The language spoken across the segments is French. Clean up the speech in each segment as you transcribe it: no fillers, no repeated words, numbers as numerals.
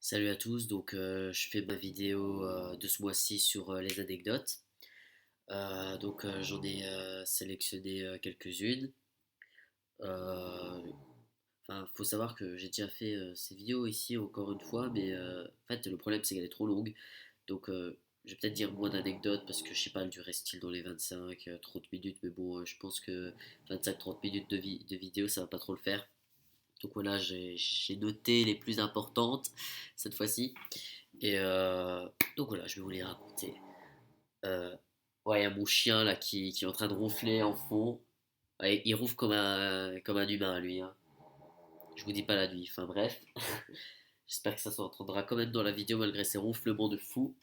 Salut à tous, je fais ma vidéo de ce mois-ci sur les anecdotes. J'en ai sélectionné quelques-unes. Euh, Faut savoir que j'ai déjà fait ces vidéos ici encore une fois, mais en fait le problème c'est qu'elle est trop longue. Donc je vais peut-être dire moins d'anecdotes parce que je sais pas, elle durait style dans les 25-30 minutes, mais bon, je pense que 25-30 minutes de vidéo ça va pas trop le faire. Donc voilà, j'ai noté les plus importantes cette fois-ci. Et donc voilà, je vais vous les raconter. Euh, ouais, il y a mon chien là qui est en train de ronfler en fond. Ouais, il ronfle comme un humain, lui, hein. Je vous dis pas la nuit. Enfin bref, j'espère que ça s'entendra quand même dans la vidéo malgré ces ronflements de fou.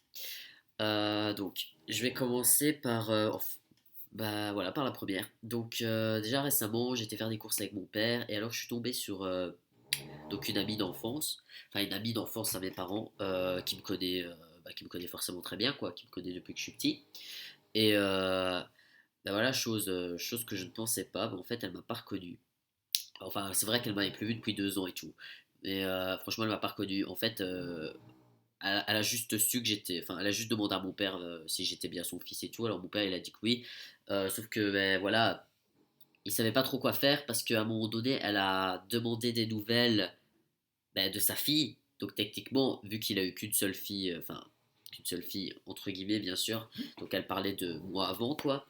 Je vais commencer bah voilà, par la première. Déjà récemment, j'étais faire des courses avec mon père et alors je suis tombé sur une amie d'enfance, enfin une amie d'enfance à mes parents qui me connaît forcément très bien, quoi, qui me connaît depuis que je suis petit. Et bah voilà, chose que je ne pensais pas, mais en fait, elle m'a pas reconnu. Enfin, c'est vrai qu'elle m'avait plus vu depuis 2 ans et tout. Mais franchement, elle m'a pas reconnu. En fait, elle a juste su que j'étais. Enfin, elle a juste demandé à mon père si j'étais bien son fils et tout. Alors mon père, il a dit que oui. Sauf que, ben voilà, il savait pas trop quoi faire parce qu'à un moment donné, elle a demandé des nouvelles de sa fille. Donc techniquement, vu qu'il a eu qu'une seule fille, qu'une seule fille entre guillemets bien sûr, donc elle parlait de moi avant quoi.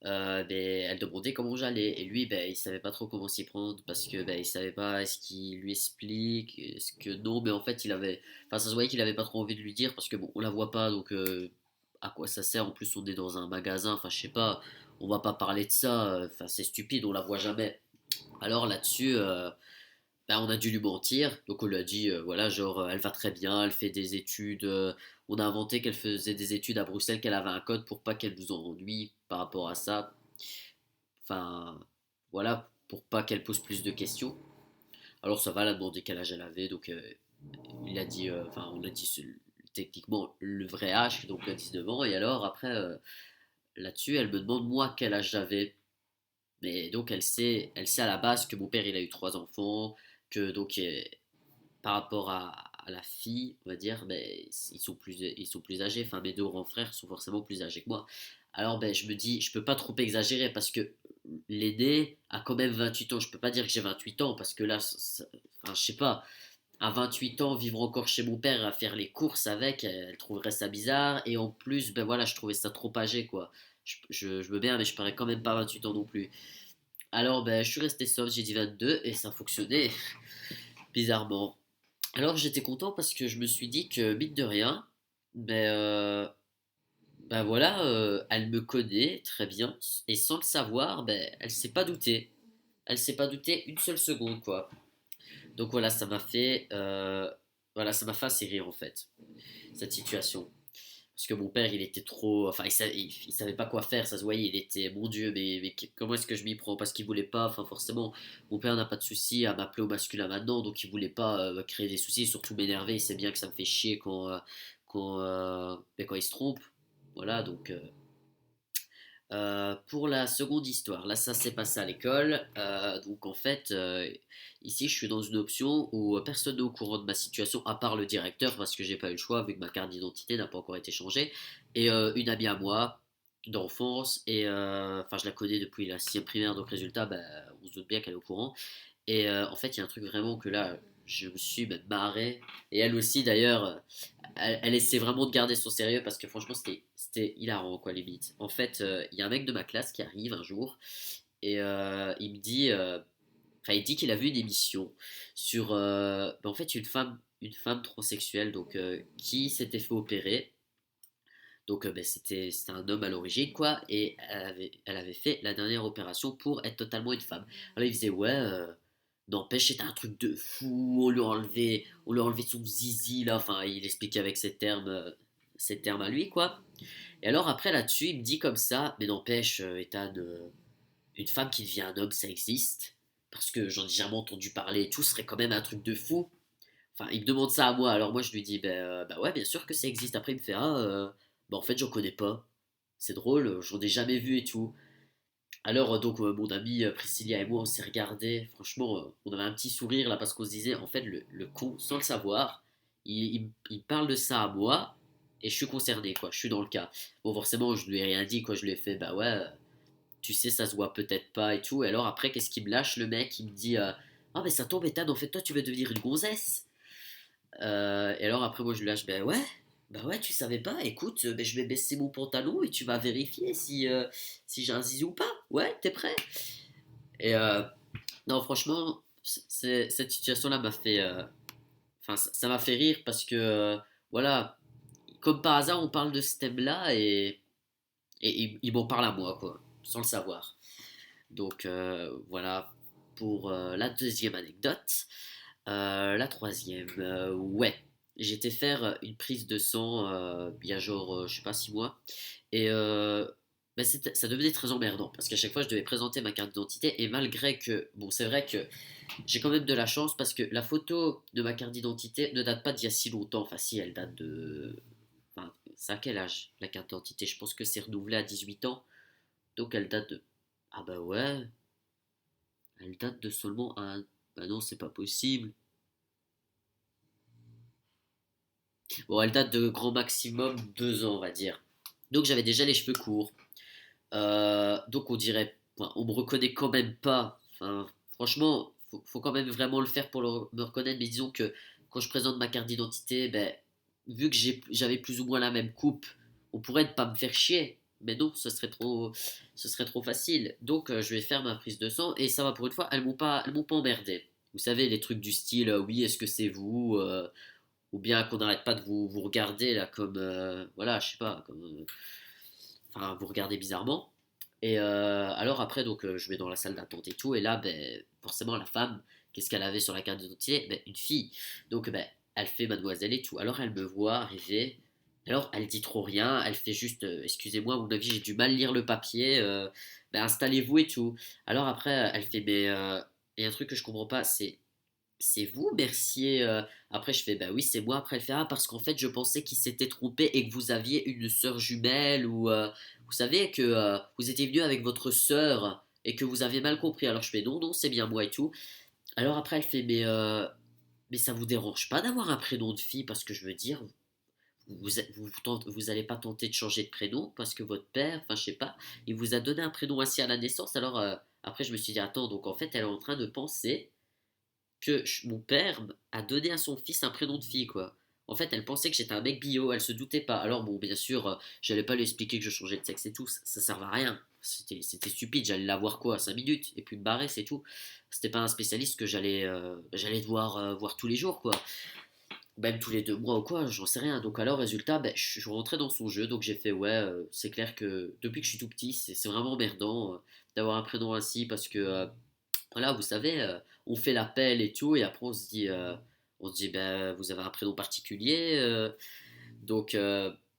Elle demandait comment j'allais et lui il savait pas trop comment s'y prendre parce que il savait pas est-ce qu'il lui explique, est-ce que non, mais en fait enfin ça se voyait qu'il avait pas trop envie de lui dire parce que bon on la voit pas donc à quoi ça sert, en plus on est dans un magasin, enfin je sais pas, on va pas parler de ça, enfin c'est stupide, on la voit jamais. Alors là-dessus on a dû lui mentir, donc on lui a dit, voilà, genre, elle va très bien, elle fait des études. On a inventé qu'elle faisait des études à Bruxelles, qu'elle avait un code pour pas qu'elle nous ennuie par rapport à ça. Enfin, voilà, pour pas qu'elle pose plus de questions. Alors ça va, elle a demandé quel âge elle avait, donc il a dit, on a dit techniquement le vrai âge, donc 19 ans. Et alors après, là-dessus, elle me demande moi quel âge j'avais. Mais donc elle sait à la base que mon père il a eu 3 enfants, que par rapport à la fille, on va dire, ils sont plus âgés. Enfin, mes deux grands frères sont forcément plus âgés que moi. Alors, je me dis, je peux pas trop exagérer parce que l'aîné a quand même 28 ans. Je peux pas dire que j'ai 28 ans parce que là, enfin, je sais pas, à 28 ans, vivre encore chez mon père à faire les courses avec, elle trouverait ça bizarre. Et en plus, ben voilà, je trouvais ça trop âgé, quoi. Je veux bien, mais je parais quand même pas 28 ans non plus. Alors, je suis resté soft, j'ai dit 22 et ça fonctionnait bizarrement. Alors j'étais content parce que je me suis dit que, mine de rien, ben, euh, voilà, elle me connaît très bien et sans le savoir, elle s'est pas doutée. Elle s'est pas doutée une seule seconde, quoi. Donc voilà, ça m'a fait assez rire en fait, cette situation. Parce que mon père, il était trop. Enfin, il savait pas quoi faire, ça se voyait, il était, mon Dieu, comment est-ce que je m'y prends? Parce qu'il voulait pas, enfin, forcément, mon père n'a pas de souci à m'appeler au masculin maintenant, donc il voulait pas créer des soucis, surtout m'énerver. Il sait bien que ça me fait chier quand il se trompe. Voilà, pour la seconde histoire, là ça s'est passé à l'école. Ici je suis dans une option où personne n'est au courant de ma situation à part le directeur parce que j'ai pas eu le choix vu que ma carte d'identité n'a pas encore été changée. Et une amie à moi d'enfance, et enfin je la connais depuis la 6e primaire, donc résultat, on se doute bien qu'elle est au courant. Et en fait, il y a un truc vraiment que là, je me suis marré. Et elle aussi, d'ailleurs, elle essaie vraiment de garder son sérieux parce que franchement, c'était hilarant, quoi, limite. En fait, il y a un mec de ma classe qui arrive un jour et il me dit, enfin, il dit qu'il a vu une émission sur, en fait, une femme transsexuelle, qui s'était fait opérer. Donc, c'était un homme à l'origine, quoi, et elle avait fait la dernière opération pour être totalement une femme. Alors, il faisait, ouais, n'empêche, c'était un truc de fou, on lui a enlevé son zizi, là, enfin, il expliquait avec ses termes à lui, quoi. Et alors, après, là-dessus, il me dit comme ça, mais n'empêche, Ethan, une femme qui devient un homme, ça existe, parce que j'en ai jamais entendu parler et tout, ce serait quand même un truc de fou. Enfin, il me demande ça à moi, alors moi je lui dis, bah ouais, bien sûr que ça existe. Après, il me fait, ah, en fait, j'en connais pas. C'est drôle, j'en ai jamais vu et tout. Alors, mon ami Priscilla et moi, on s'est regardés. Franchement, on avait un petit sourire là parce qu'on se disait, en fait, le con, sans le savoir, il parle de ça à moi et je suis concerné, quoi. Je suis dans le cas. Bon, forcément, je lui ai rien dit, quoi. Je lui ai fait, bah ouais, tu sais, ça se voit peut-être pas et tout. Et alors après, qu'est-ce qu'il me lâche, le mec? Il me dit, ah, mais ça tombe, Ethan, en fait, toi, tu veux devenir une gonzesse. Et alors après, moi, je lui lâche, bah ouais, tu savais pas, écoute, ben, je vais baisser mon pantalon et tu vas vérifier si j'ai un zizi ou pas. Ouais, t'es prêt? Et non, franchement, cette situation-là m'a fait, enfin, ça m'a fait rire parce que, voilà, comme par hasard, on parle de ce thème-là et il m'en parle à moi, quoi, sans le savoir. Donc voilà pour la deuxième anecdote. La troisième, ouais, j'étais faire une prise de sang il y a genre, je sais pas, 6 mois. Et bah, ça devenait très emmerdant parce qu'à chaque fois je devais présenter ma carte d'identité et malgré que, bon, c'est vrai que j'ai quand même de la chance parce que la photo de ma carte d'identité ne date pas d'il y a si longtemps. Enfin, si, elle date de. Enfin, c'est à quel âge la carte d'identité? Je pense que c'est renouvelé à 18 ans. Donc elle date de. Ah bah ouais, elle date de seulement un. Bah non, c'est pas possible. Bon, elle date de grand maximum 2 ans, on va dire. Donc j'avais déjà les cheveux courts. Donc on dirait, enfin, on me reconnaît quand même pas. Enfin, franchement, faut quand même vraiment le faire pour me reconnaître. Mais disons que quand je présente ma carte d'identité, ben, vu que j'avais plus ou moins la même coupe, on pourrait ne pas me faire chier. Mais non, ce serait trop facile. Donc je vais faire ma prise de sang et ça va pour une fois, elles m'ont pas emmerdé. Vous savez, les trucs du style, oui, est-ce que c'est vous ou bien qu'on n'arrête pas de vous regarder là comme, voilà, je sais pas, comme, enfin, vous regardez bizarrement. Et alors après, donc, je vais dans la salle d'attente et tout, et là, ben, forcément, la femme, qu'est-ce qu'elle avait sur la carte d'identité? Ben, une fille. Donc, ben, elle fait mademoiselle et tout. Alors, elle me voit arriver. Alors, elle dit trop rien. Elle fait juste, excusez-moi, à mon avis, j'ai du mal à lire le papier. Ben, installez-vous et tout. Alors après, elle fait, mais il y a un truc que je comprends pas, c'est vous, Mercier? Après, je fais, bah oui, c'est moi. Après, elle fait, ah, parce qu'en fait, je pensais qu'il s'était trompé et que vous aviez une sœur jumelle ou, vous savez, que vous étiez venu avec votre sœur et que vous avez mal compris. Alors, je fais, non, non, c'est bien moi et tout. Alors, après, elle fait, mais ça vous dérange pas d'avoir un prénom de fille? Parce que je veux dire, vous allez pas tenter de changer de prénom parce que votre père, enfin, je sais pas, il vous a donné un prénom ainsi à la naissance. Alors, après, je me suis dit, attends, donc en fait, elle est en train de penser que mon père a donné à son fils un prénom de fille, quoi. En fait, elle pensait que j'étais un mec bio, elle se doutait pas. Alors, bon, bien sûr, j'allais pas lui expliquer que je changeais de sexe et tout, ça servait à rien. C'était stupide, j'allais la voir quoi, 5 minutes, et puis me barrer, c'est tout. C'était pas un spécialiste que j'allais devoir voir tous les jours, quoi. Même tous les 2 mois ou quoi, j'en sais rien. Donc, alors, résultat, ben, je suis rentré dans son jeu, donc j'ai fait, ouais, c'est clair que depuis que je suis tout petit, c'est vraiment merdant d'avoir un prénom ainsi, parce que voilà, vous savez, on fait l'appel et tout, et après on se dit, ben, vous avez un prénom particulier, donc,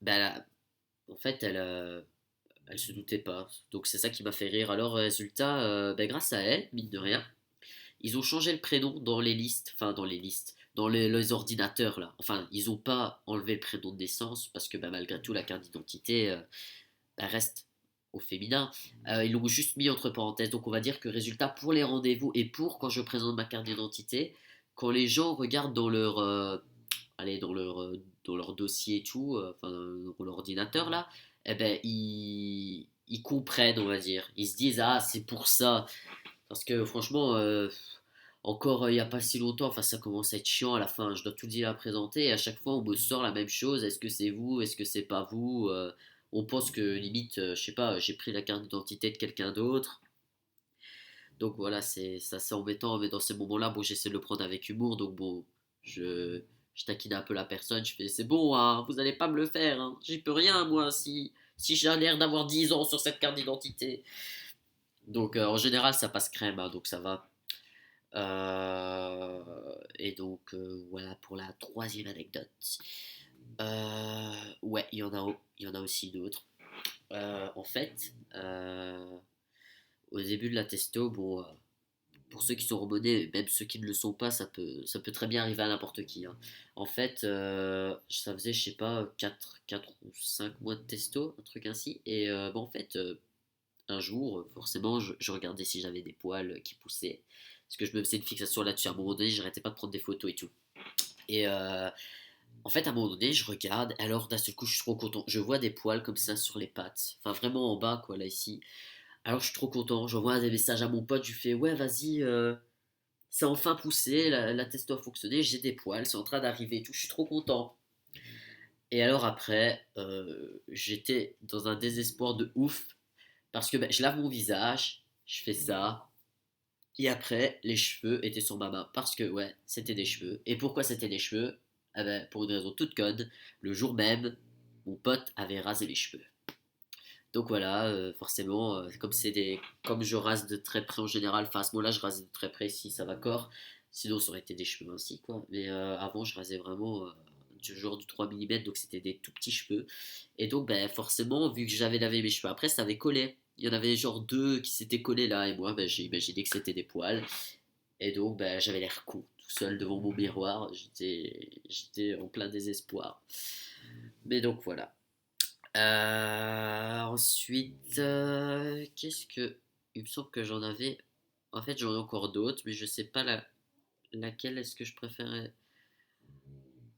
ben, en fait, elle se doutait pas. Donc c'est ça qui m'a fait rire. Alors, résultat, ben, grâce à elle, mine de rien, ils ont changé le prénom dans les listes, enfin dans les listes, dans les ordinateurs là. Enfin, ils ont pas enlevé le prénom de naissance parce que ben, malgré tout, la carte d'identité, elle reste au féminin. Ils l'ont juste mis entre parenthèses. Donc on va dire que résultat pour les rendez-vous et pour quand je présente ma carte d'identité, quand les gens regardent allez, dans leur dossier et tout, enfin dans leur ordinateur là, eh ben ils comprennent, on va dire. Ils se disent ah c'est pour ça. Parce que franchement, encore il n'y a pas si longtemps, enfin ça commence à être chiant à la fin. Je dois tout dire à présenter et à chaque fois on me sort la même chose. Est-ce que c'est vous? Est-ce que c'est pas vous? On pense que limite, je sais pas, j'ai pris la carte d'identité de quelqu'un d'autre. Donc voilà, c'est assez embêtant. Mais dans ces moments-là, bon, j'essaie de le prendre avec humour. Donc bon, je taquine un peu la personne. Je fais c'est bon, hein, vous allez pas me le faire. Hein. J'y peux rien moi si j'ai l'air d'avoir 10 ans sur cette carte d'identité. Donc en général, ça passe crème, hein, donc ça va. Et donc, voilà pour la troisième anecdote. Ouais, il y en a aussi d'autres. En fait, au début de la testo, bon, pour ceux qui sont hormonés, même ceux qui ne le sont pas, ça peut très bien arriver à n'importe qui. Hein. En fait, ça faisait, je sais pas, 4 ou 5 mois de testo, un truc ainsi. Et bon, en fait, un jour, forcément, je regardais si j'avais des poils qui poussaient. Parce que je me faisais une fixation là-dessus. À un moment donné, j'arrêtais pas de prendre des photos et tout. Et En fait, à un moment donné, je regarde, alors d'un seul coup, je suis trop content. Je vois des poils comme ça sur les pattes. Enfin, vraiment en bas, quoi, là, ici. Alors, je suis trop content. J'envoie des messages à mon pote. Je lui fais, ouais, vas-y, c'est enfin poussé. La testo a fonctionné. J'ai des poils. C'est en train d'arriver et tout. Je suis trop content. Et alors, après, j'étais dans un désespoir de ouf. Parce que ben, je lave mon visage. Je fais ça. Et après, les cheveux étaient sur ma main. Parce que, ouais, c'était des cheveux. Et pourquoi c'était des cheveux? Ah ben, pour une raison toute conne. Le jour même, mon pote avait rasé les cheveux. Donc voilà, forcément, comme je rase de très près en général, enfin à ce moment-là, je rasais de très près si ça va corps. Sinon, ça aurait été des cheveux ainsi, quoi. Mais avant, je rasais vraiment du genre du 3 mm, donc c'était des tout petits cheveux. Et donc, ben, forcément, vu que j'avais lavé mes cheveux après, ça avait collé. Il y en avait genre deux qui s'étaient collés là, et moi, ben, j'ai imaginé que c'était des poils. Et donc, ben, j'avais l'air con, tout seul devant mon miroir. J'étais en plein désespoir. Mais donc voilà. Ensuite, qu'est-ce que. Il me semble que j'en avais. En fait, j'en ai encore d'autres, mais je sais pas laquelle est-ce que je préférais.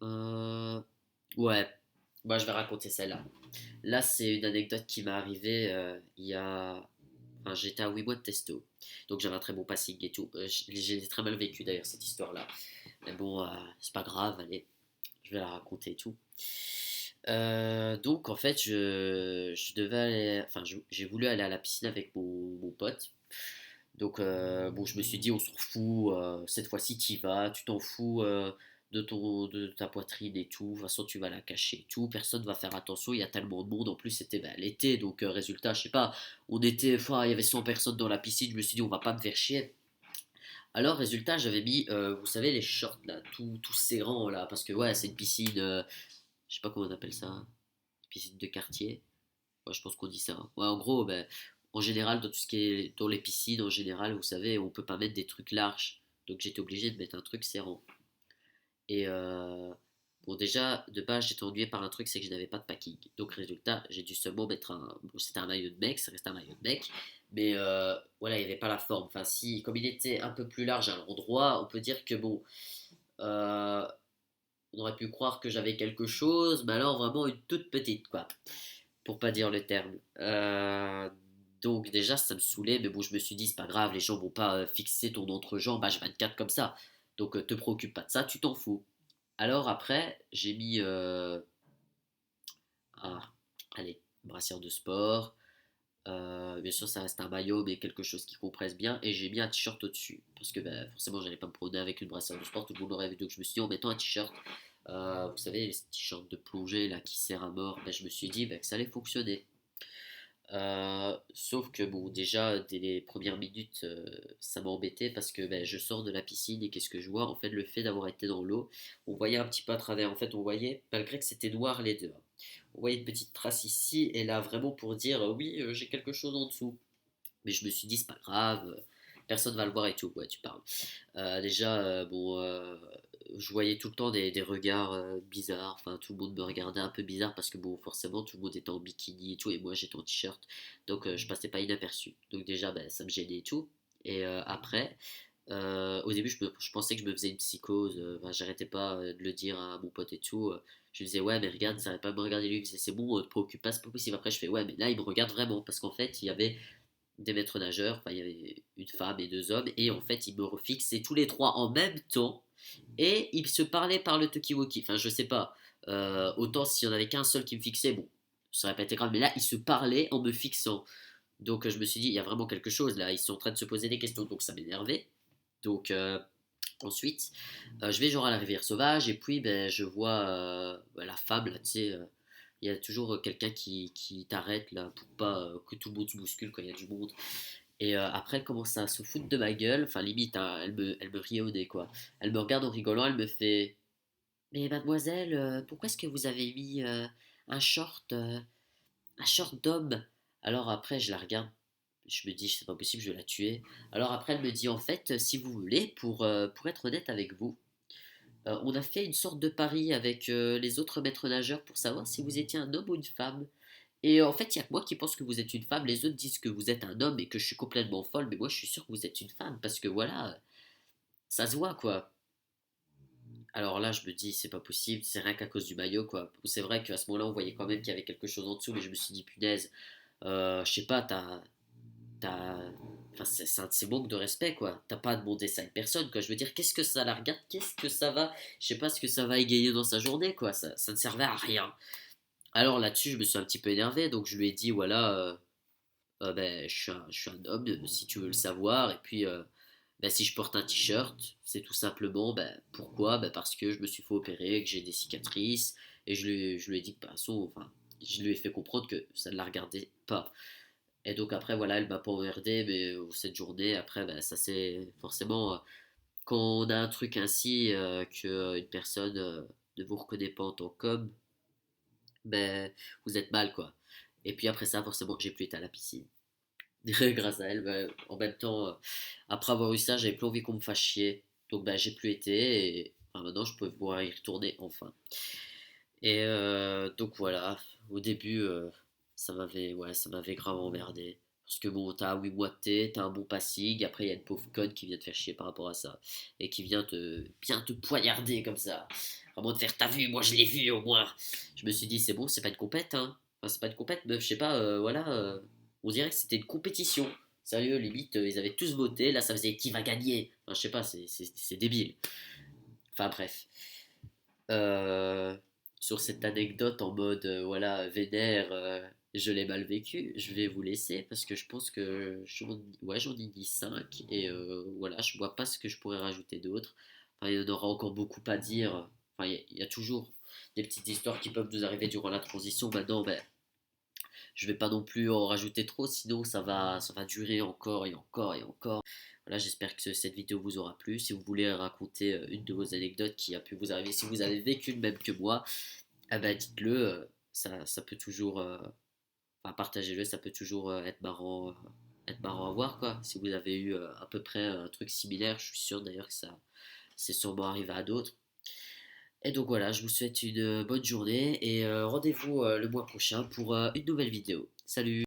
Euh, Ouais, moi je vais raconter celle-là. Là, c'est une anecdote qui m'est arrivée il y a. Enfin, j'étais à 8 mois de testo, donc j'avais un très bon passing et tout. J'ai très mal vécu d'ailleurs cette histoire-là. Mais bon, c'est pas grave, allez, je vais la raconter et tout. Donc en fait, je devais aller, enfin, j'ai voulu aller à la piscine avec mon pote. Donc bon, je me suis dit, on s'en fout, cette fois-ci tu y vas, tu t'en fous de ta poitrine et tout. De toute façon, tu vas la cacher et tout. Personne va faire attention. Il y a tellement de monde. En plus, c'était bah, l'été, donc résultat, je sais pas. On était, enfin, il y avait 100 personnes dans la piscine. Je me suis dit, on va pas me faire chier. Alors, résultat, j'avais mis, vous savez, les shorts là, tout serrants là, parce que ouais, c'est une piscine, je sais pas comment on appelle ça, piscine de quartier. Ouais, je pense qu'on dit ça. Ouais, en gros, ben, en général, dans tout ce qui est dans les piscines, en général, vous savez, on peut pas mettre des trucs larges. Donc j'étais obligé de mettre un truc serrant. Et bon, déjà, de base, j'étais ennuyé par un truc, c'est que je n'avais pas de packing. Donc résultat, j'ai dû seulement mettre un. Bon, c'était un maillot de mec, ça restait un maillot de mec. Mais voilà, il n'y avait pas la forme. Enfin, si, comme il était un peu plus large à l'endroit, on peut dire que bon. euh, on aurait pu croire que j'avais quelque chose, mais alors vraiment une toute petite, quoi, pour pas dire le terme. Donc déjà, ça me saoulait, mais bon, je me suis dit, c'est pas grave, les gens vont pas fixer ton entrejambe H24 comme ça. Donc te préoccupe pas de ça, tu t'en fous. Alors après, j'ai mis un, allez, brassière de sport. Bien sûr, ça reste un maillot, mais quelque chose qui compresse bien. Et j'ai mis un t-shirt au-dessus. Parce que ben, forcément, j'allais pas me promener avec une brassière de sport, tout le monde aurait vu. Donc je me suis dit, en mettant un t-shirt, vous savez, les t-shirts de plongée là qui serrent à mort, ben, je me suis dit ben, que ça allait fonctionner. Sauf que bon, déjà dès les premières minutes, ça m'embêtait parce que ben, je sors de la piscine et qu'est-ce que je vois? En fait, le fait d'avoir été dans l'eau, on voyait un petit peu à travers. En fait, on voyait, malgré que c'était noir les deux, hein, on voyait une petite trace ici et là, vraiment pour dire oui, j'ai quelque chose en dessous. Mais je me suis dit, c'est pas grave, personne va le voir et tout. Ouais, tu parles. Déjà, bon, je voyais tout le temps des regards bizarres. Enfin, tout le monde me regardait un peu bizarre parce que, bon, forcément, tout le monde était en bikini et tout, et moi j'étais en t-shirt. Donc, je passais pas inaperçu. Donc, déjà, ben, ça me gênait et tout. Et après, au début, je pensais que je me faisais une psychose. Enfin, j'arrêtais pas de le dire à mon pote et tout. Je lui disais, ouais, mais regarde, ça va pas me regarder lui. Il me disait, c'est bon, te préoccupe pas, c'est pas possible. Après, je fais, ouais, mais là, il me regarde vraiment parce qu'en fait, il y avait des maîtres nageurs, enfin il y avait une femme et deux hommes, et en fait ils me refixaient tous les trois en même temps, et ils se parlaient par le talkie-walkie, enfin je sais pas, autant s'il y en avait qu'un seul qui me fixait, bon, ça aurait pas été grave, mais là ils se parlaient en me fixant, donc je me suis dit, il y a vraiment quelque chose là, ils sont en train de se poser des questions, donc ça m'énervait, donc ensuite, je vais genre à la rivière sauvage et puis ben, je vois la femme là, tu sais, il y a toujours quelqu'un qui t'arrête là pour pas que tout le monde se bouscule quand il y a du monde. Et après, elle commence à se foutre de ma gueule, enfin limite, hein, elle me riait au nez quoi. Elle me regarde en rigolant, elle me fait mais mademoiselle, pourquoi est-ce que vous avez mis un short d'homme? Alors après, je la regarde, je me dis c'est pas possible, je vais la tuer. Alors après, elle me dit en fait, si vous voulez, pour être honnête avec vous, on a fait une sorte de pari avec les autres maîtres nageurs pour savoir si vous étiez un homme ou une femme. Et en fait, il y a que moi qui pense que vous êtes une femme. Les autres disent que vous êtes un homme et que je suis complètement folle. Mais moi, je suis sûr que vous êtes une femme parce que voilà, ça se voit quoi. Alors là, je me dis, c'est pas possible, c'est rien qu'à cause du maillot, quoi. C'est vrai qu'à ce moment-là, on voyait quand même qu'il y avait quelque chose en dessous, mais je me suis dit, punaise, je sais pas, t'as... Enfin, c'est un de ces manques de respect, quoi. T'as pas demandé ça à une personne, quoi. Je veux dire, qu'est-ce que ça la regarde? Qu'est-ce que ça va? Je sais pas ce que ça va égayer dans sa journée, quoi. Ça ne servait à rien. Alors là-dessus, je me suis un petit peu énervé, donc je lui ai dit, voilà, ben, je suis un homme, si tu veux le savoir, et puis, ben, si je porte un t-shirt, c'est tout simplement, ben, pourquoi? Ben, parce que je me suis fait opérer, que j'ai des cicatrices, et je lui ai dit que, de toute façon, enfin, je lui ai fait comprendre que ça ne la regardait pas. Et donc après, voilà, elle m'a pas emmerdé, mais cette journée, après, ben, ça c'est forcément, quand on a un truc ainsi, que une personne ne vous reconnaît pas en tant qu'homme, ben, vous êtes mal, quoi. Et puis après ça, forcément, j'ai plus été à la piscine. Grâce à elle, ben, en même temps, après avoir eu ça, j'avais plus envie qu'on me fasse chier. Donc ben, j'ai plus été, et enfin, maintenant je peux pouvoir y retourner enfin. Et donc voilà, au début, ça m'avait grave emmerdé. Parce que bon, t'as 8 mois de thé, t'as un bon passing, après il y a une pauvre conne qui vient te faire chier par rapport à ça. Et qui vient bien te poignarder comme ça. Vraiment te faire, t'as vu, moi je l'ai vu au moins. Je me suis dit, c'est bon, c'est pas une compète, hein. Enfin, c'est pas une compète, meuf, je sais pas, voilà. On dirait que c'était une compétition. Sérieux, limite, ils avaient tous voté, là ça faisait qui va gagner. Enfin, je sais pas, c'est débile. Enfin bref. Euh, Sur cette anecdote en mode voilà vénère, je l'ai mal vécu, je vais vous laisser parce que je pense que ouais, j'en ai dit 5 et voilà, je vois pas ce que je pourrais rajouter d'autre. Enfin, il y en aura encore beaucoup à dire. Enfin, il y a toujours des petites histoires qui peuvent nous arriver durant la transition. Maintenant, ben, je vais pas non plus en rajouter trop, sinon ça va durer encore et encore et encore. Voilà, j'espère que cette vidéo vous aura plu. Si vous voulez raconter une de vos anecdotes qui a pu vous arriver, si vous avez vécu le même que moi, ah bah dites-le, ça peut toujours, enfin partagez-le, ça peut toujours être marrant à voir quoi. Si vous avez eu à peu près un truc similaire, je suis sûr d'ailleurs que ça, c'est sûrement arrivé à d'autres. Et donc voilà, je vous souhaite une bonne journée et rendez-vous le mois prochain pour une nouvelle vidéo. Salut!